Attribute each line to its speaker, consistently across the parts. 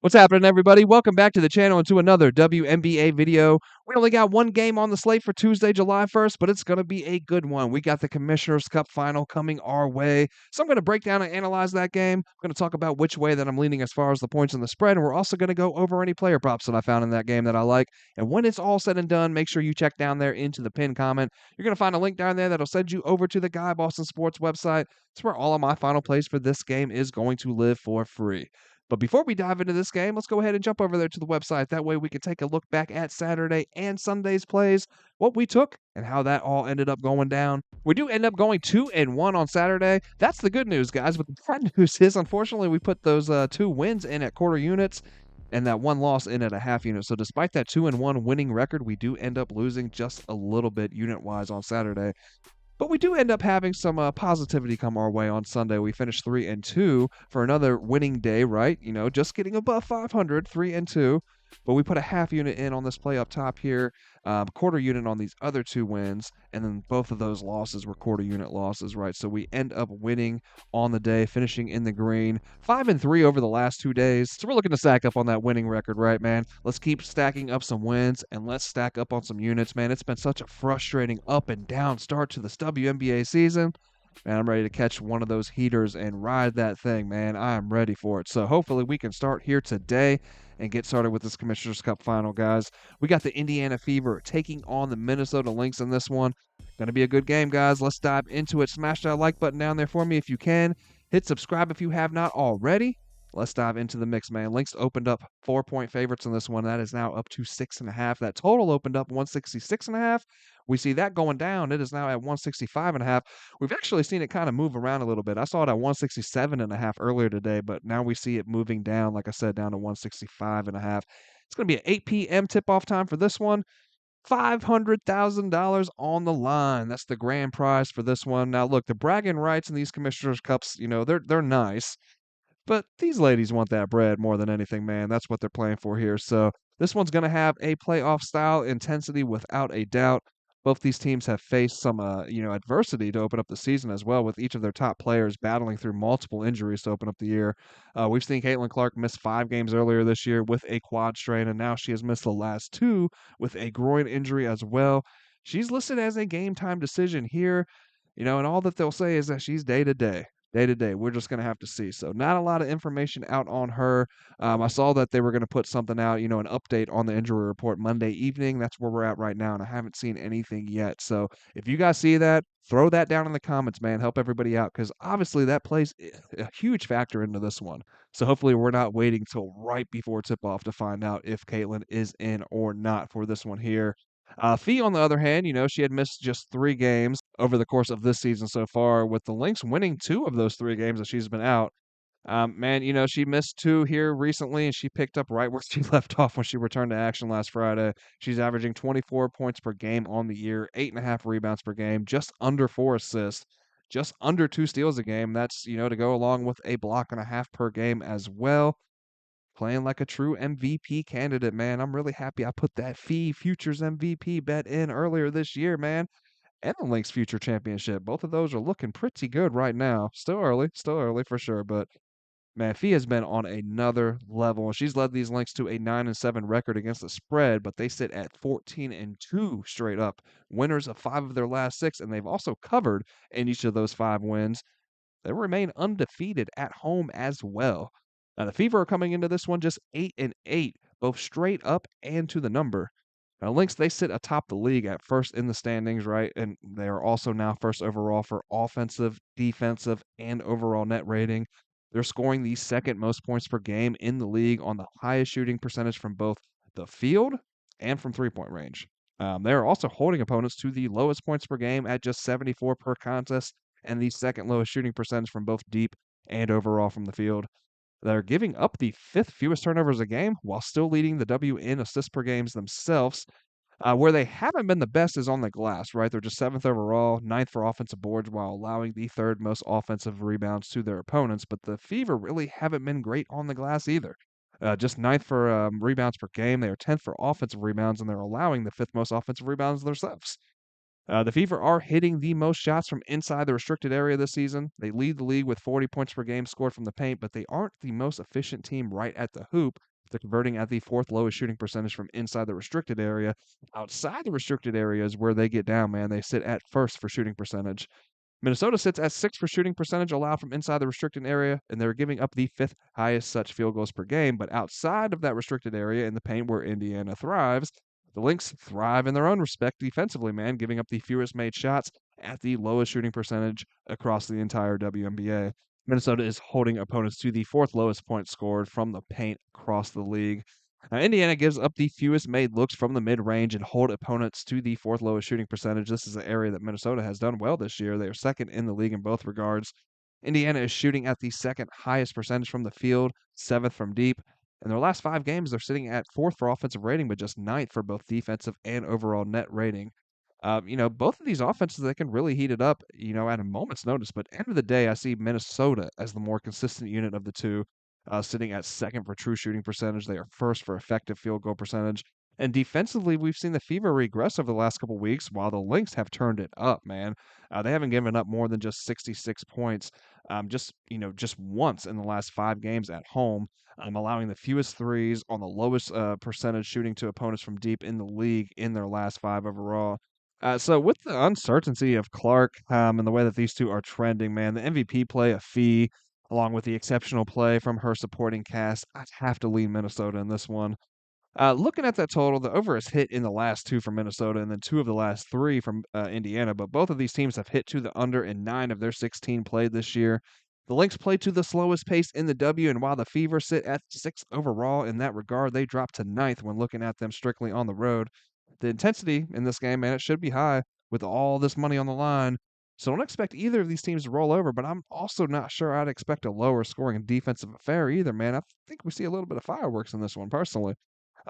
Speaker 1: What's happening, everybody? Welcome back to the channel and to another WNBA video. We only got one game on the slate for Tuesday, July 1st, but it's going to be a good one. We got the Commissioner's Cup final coming our way. So I'm going to break down and analyze that game. I'm going to talk about which way that I'm leaning as far as the points and the spread, and we're also going to go over any player props that I found in that game that I like. And when it's all said and done, make sure you check down there into the pinned comment. You're going to find a link down there that'll send you over to the Guy Boston Sports website. It's where all of my final plays for this game is going to live for free. But before we dive into this game, let's go ahead and jump over there to the website. That way we can take a look back at Saturday and Sunday's plays, what we took, and how that all ended up going down. We do end up going 2-1 on Saturday. That's the good news, guys. But the bad news is, unfortunately, we put those two wins in at quarter units and that one loss in at a half unit. So despite that 2-1 winning record, we do end up losing just a little bit unit-wise on Saturday. But we do end up having some positivity come our way on Sunday. We finished 3-2 for another winning day, right? You know, just getting above 500, 3-2. But we put a half unit in on this play up top here, quarter unit on these other two wins, and then both of those losses were quarter unit losses, right? So we end up winning on the day, finishing in the green, 5-3 over the last 2 days. So we're looking to stack up on that winning record, right, man? Let's keep stacking up some wins and let's stack up on some units, man. It's been such a frustrating up and down start to this WNBA season. Man, I'm ready to catch one of those heaters and ride that thing, man. I am ready for it. So hopefully we can start here today and get started with this Commissioner's Cup final, guys. We got the Indiana Fever taking on the Minnesota Lynx in this one. Going to be a good game, guys. Let's dive into it. Smash that like button down there for me if you can. Hit subscribe if you have not already. Let's dive into the mix, man. Lynx opened up 4-point favorites in this one. That is now up to 6.5. That total opened up 166.5. We see that going down. It is now at 165.5. We've actually seen it kind of move around a little bit. I saw it at 167.5 earlier today, but now we see it moving down, like I said, down to 165.5. It's going to be an 8 p.m. tip-off time for this one. $500,000 on the line. That's the grand prize for this one. Now, look, the bragging rights in these Commissioners' Cups, you know, they're nice. But these ladies want that bread more than anything, man. That's what they're playing for here. So this one's going to have a playoff style intensity without a doubt. Both these teams have faced some, adversity to open up the season as well, with each of their top players battling through multiple injuries to open up the year. We've seen Caitlin Clark miss 5 games earlier this year with a quad strain, and now she has missed the last 2 with a groin injury as well. She's listed as a game time decision here, and all that they'll say is that she's day to day. Day to day. We're just going to have to see. So, not a lot of information out on her. I saw that they were going to put something out, an update on the injury report Monday evening. That's where we're at right now, and I haven't seen anything yet. So, if you guys see that, throw that down in the comments, man. Help everybody out because obviously that plays a huge factor into this one. So, hopefully, we're not waiting till right before tip off to find out if Caitlin is in or not for this one here. Fee, on the other hand, she had missed just 3 games over the course of this season so far, with the Lynx winning 2 of those 3 games that she's been out. Man, she missed 2 here recently, and she picked up right where she left off when she returned to action last Friday. She's averaging 24 points per game on the year, 8.5 rebounds per game, just under 4 assists, just under 2 steals a game. That's, to go along with a block and a half per game as well. Playing like a true MVP candidate, man. I'm really happy I put that Fee Futures MVP bet in earlier this year, man. And the Lynx Future Championship. Both of those are looking pretty good right now. Still early for sure, but man, Fee has been on another level. She's led these Lynx to a 9-7 record against the spread, but they sit at 14-2 straight up. Winners of 5 of their last 6, and they've also covered in each of those 5 wins. They remain undefeated at home as well. Now, the Fever are coming into this one just 8-8, both straight up and to the number. Now, Lynx, they sit atop the league at first in the standings, right? And they are also now first overall for offensive, defensive, and overall net rating. They're scoring the second most points per game in the league on the highest shooting percentage from both the field and from 3-point range. They're also holding opponents to the lowest points per game at just 74 per contest and the second lowest shooting percentage from both deep and overall from the field. They're giving up the 5th fewest turnovers a game while still leading the WN assists per games themselves. Where they haven't been the best is on the glass, right? They're just 7th overall, 9th for offensive boards, while allowing the 3rd most offensive rebounds to their opponents. But the Fever really haven't been great on the glass either. Just 9th for rebounds per game. They are 10th for offensive rebounds, and they're allowing the 5th most offensive rebounds themselves. The Fever are hitting the most shots from inside the restricted area this season. They lead the league with 40 points per game scored from the paint, but they aren't the most efficient team right at the hoop. They're converting at the fourth lowest shooting percentage from inside the restricted area. Outside the restricted area is where they get down, man. They sit at first for shooting percentage. Minnesota sits at sixth for shooting percentage allowed from inside the restricted area, and they're giving up the fifth highest such field goals per game. But outside of that restricted area in the paint where Indiana thrives, the Lynx thrive in their own respect defensively, man, giving up the fewest made shots at the lowest shooting percentage across the entire WNBA. Minnesota is holding opponents to the fourth lowest points scored from the paint across the league. Now, Indiana gives up the fewest made looks from the mid range and hold opponents to the fourth lowest shooting percentage. This is an area that Minnesota has done well this year. They are second in the league in both regards. Indiana is shooting at the second highest percentage from the field, seventh from deep. In their last 5 games, they're sitting at fourth for offensive rating, but just ninth for both defensive and overall net rating. Both of these offenses, they can really heat it up, at a moment's notice. But end of the day, I see Minnesota as the more consistent unit of the two, sitting at second for true shooting percentage. They are first for effective field goal percentage. And defensively, we've seen the Fever regress over the last couple weeks, while the Lynx have turned it up, man. They haven't given up more than just 66 points, just once in the last 5 games at home, allowing the fewest threes on the lowest percentage shooting to opponents from deep in the league in their last 5 overall. So with the uncertainty of Clark, and the way that these two are trending, man, the MVP play, a fee, along with the exceptional play from her supporting cast, I'd have to lean Minnesota in this one. Looking at that total, the over is hit in the last two from Minnesota and then two of the last three from Indiana, but both of these teams have hit to the under in 9 of their 16 played this year. The Lynx play to the slowest pace in the W, and while the Fever sit at sixth overall in that regard, they drop to ninth when looking at them strictly on the road. The intensity in this game, man, it should be high with all this money on the line. So don't expect either of these teams to roll over, but I'm also not sure I'd expect a lower scoring defensive affair either, man. I think we see a little bit of fireworks in this one personally.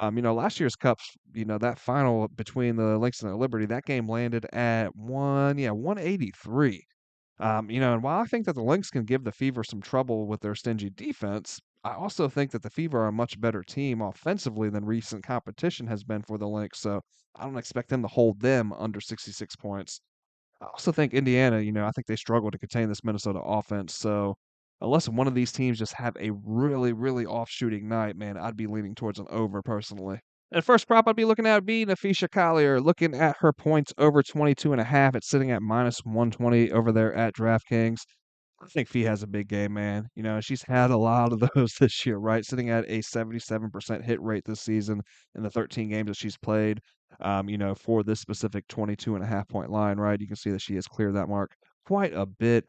Speaker 1: Last year's Cups, that final between the Lynx and the Liberty, that game landed at 183. And while I think that the Lynx can give the Fever some trouble with their stingy defense, I also think that the Fever are a much better team offensively than recent competition has been for the Lynx. So I don't expect them to hold them under 66 points. I also think Indiana, I think they struggle to contain this Minnesota offense. So unless one of these teams just have a really, really off shooting night, man, I'd be leaning towards an over personally. And first prop I'd be looking at being Nafisha Collier, looking at her points over 22.5. It's sitting at minus 120 over there at DraftKings. I think Fee has a big game, man. She's had a lot of those this year, right? Sitting at a 77% hit rate this season in the 13 games that she's played, for this specific 22.5 point line, right? You can see that she has cleared that mark quite a bit.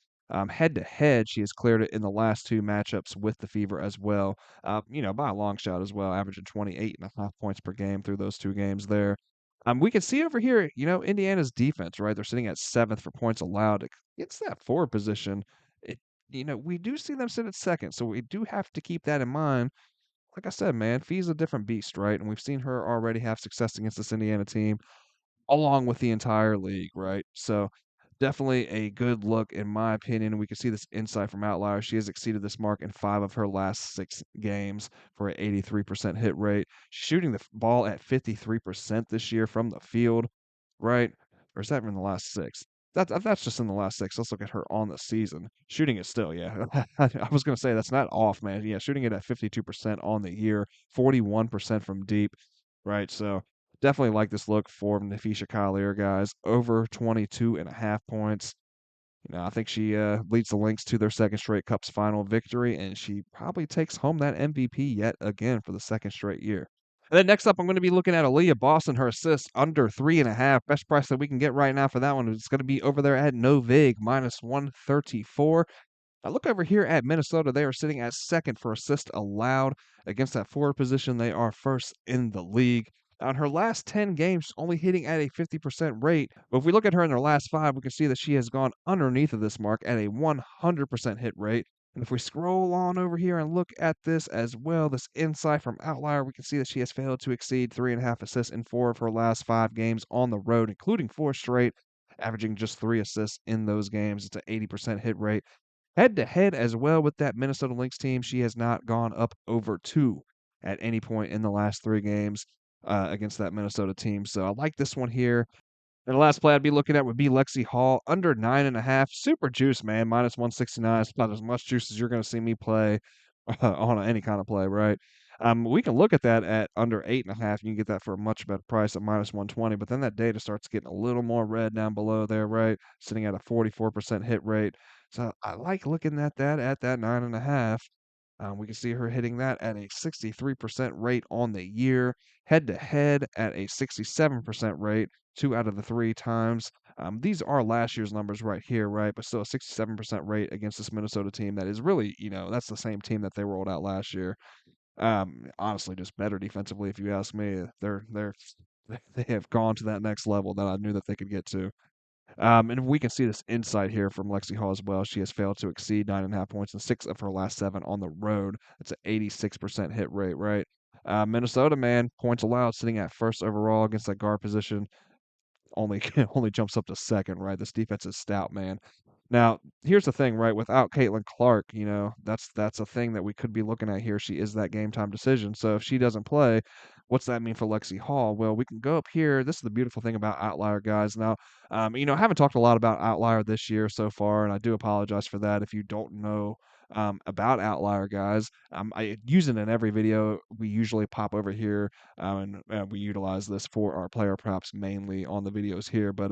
Speaker 1: Head to head, she has cleared it in the last two matchups with the Fever as well, by a long shot as well, averaging 28.5 points per game through those 2 games there. We can see over here, Indiana's defense, right? They're sitting at seventh for points allowed. It's that forward position it we do see them sit at second, so we do have to keep that in mind. Like I said, man, Fee's a different beast, right? And we've seen her already have success against this Indiana team, along with the entire league, right? So definitely a good look in my opinion. We can see this insight from Outlier. She has exceeded this mark in 5 of her last 6 games for an 83% hit rate. She's shooting the ball at 53% this year from the field, right? Or is that in the last 6? That's just in the last 6. Let's look at her on the season. Shooting it still, yeah. I was gonna say that's not off, man. Yeah, shooting it at 52% on the year, 41% from deep, right? So definitely like this look for Nafisha Collier, guys. Over 22.5 points. I think she leads the Lynx to their second straight Cups final victory, and she probably takes home that MVP yet again for the second straight year. And then next up, I'm going to be looking at Aaliyah Boston, her assists under 3.5. Best price that we can get right now for that one is going to be over there at Novig, minus 134. I look over here at Minnesota. They are sitting at second for assist allowed against that forward position. They are first in the league. On her last 10 games, only hitting at a 50% rate. But if we look at her in her last 5, we can see that she has gone underneath of this mark at a 100% hit rate. And if we scroll on over here and look at this as well, this insight from Outlier, we can see that she has failed to exceed 3.5 assists in 4 of her last 5 games on the road, including 4 straight, averaging just 3 assists in those games. It's an 80% hit rate. Head to head as well with that Minnesota Lynx team, she has not gone up over 2 at any point in the last 3 games against that Minnesota team. So I like this one here. And the last play I'd be looking at would be Lexi Hall under 9.5. Super juice, man. Minus 169. It's about as much juice as you're going to see me play on any kind of play, right? We can look at that at under 8.5. You can get that for a much better price at minus 120. But then that data starts getting a little more red down below there, right? Sitting at a 44% hit rate. So I like looking at that 9.5. We can see her hitting that at a 63% rate on the year, head to head at a 67% rate, 2 out of the 3 times. These are last year's numbers right here, right? But still a 67% rate against this Minnesota team that is really, that's the same team that they rolled out last year. Honestly, just better defensively, if you ask me. They're they have gone to that next level that I knew that they could get to. And we can see this insight here from Lexi Hall as well. She has failed to exceed 9.5 points in 6 of her last 7 on the road. That's an 86% hit rate, right? Minnesota, man, points allowed sitting at first overall against that guard position. Only only jumps up to second, right? This defense is stout, man. Now, here's the thing, right? Without Caitlin Clark, that's a thing that we could be looking at here. She is that game time decision. So if she doesn't play, what's that mean for Lexi Hall? Well, we can go up here. This is the beautiful thing about Outlier, guys. Now, I haven't talked a lot about Outlier this year so far, and I do apologize for that. If you don't know about Outlier, guys, I use it in every video. We usually pop over here, and we utilize this for our player props mainly on the videos here. But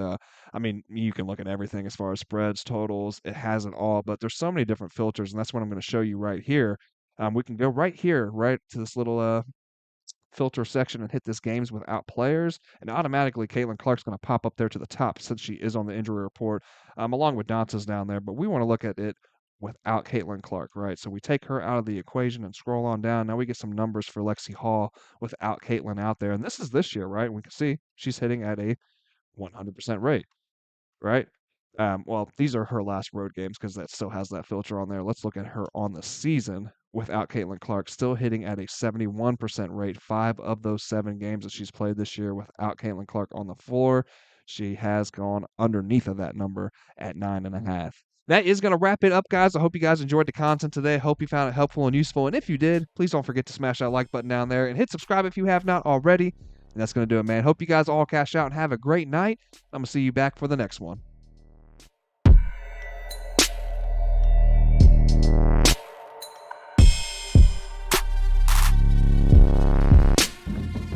Speaker 1: you can look at everything as far as spreads, totals. It has it all, but there's so many different filters, and that's what I'm going to show you right here. We can go right here, right to this little filter section and hit this games without players, and automatically Caitlin Clark's going to pop up there to the top since she is on the injury report, along with Danta's down there. But we want to look at it without Caitlin Clark, right? So we take her out of the equation and scroll on down. Now we get some numbers for Lexi Hall without Caitlin out there, and this is this year, right? We can see she's hitting at a 100% rate, right? Well, these are her last road games because that still has that filter on there. Let's look at her on the season without Caitlin Clark, still hitting at a 71% rate. 5 of those 7 games that she's played this year without Caitlin Clark on the floor, she has gone underneath of that number at 9.5. That is going to wrap it up, guys. I hope you guys enjoyed the content today. Hope you found it helpful and useful. And if you did, please don't forget to smash that like button down there and hit subscribe if you have not already. And that's going to do it, man. Hope you guys all cash out and have a great night. I'm going to see you back for the next one.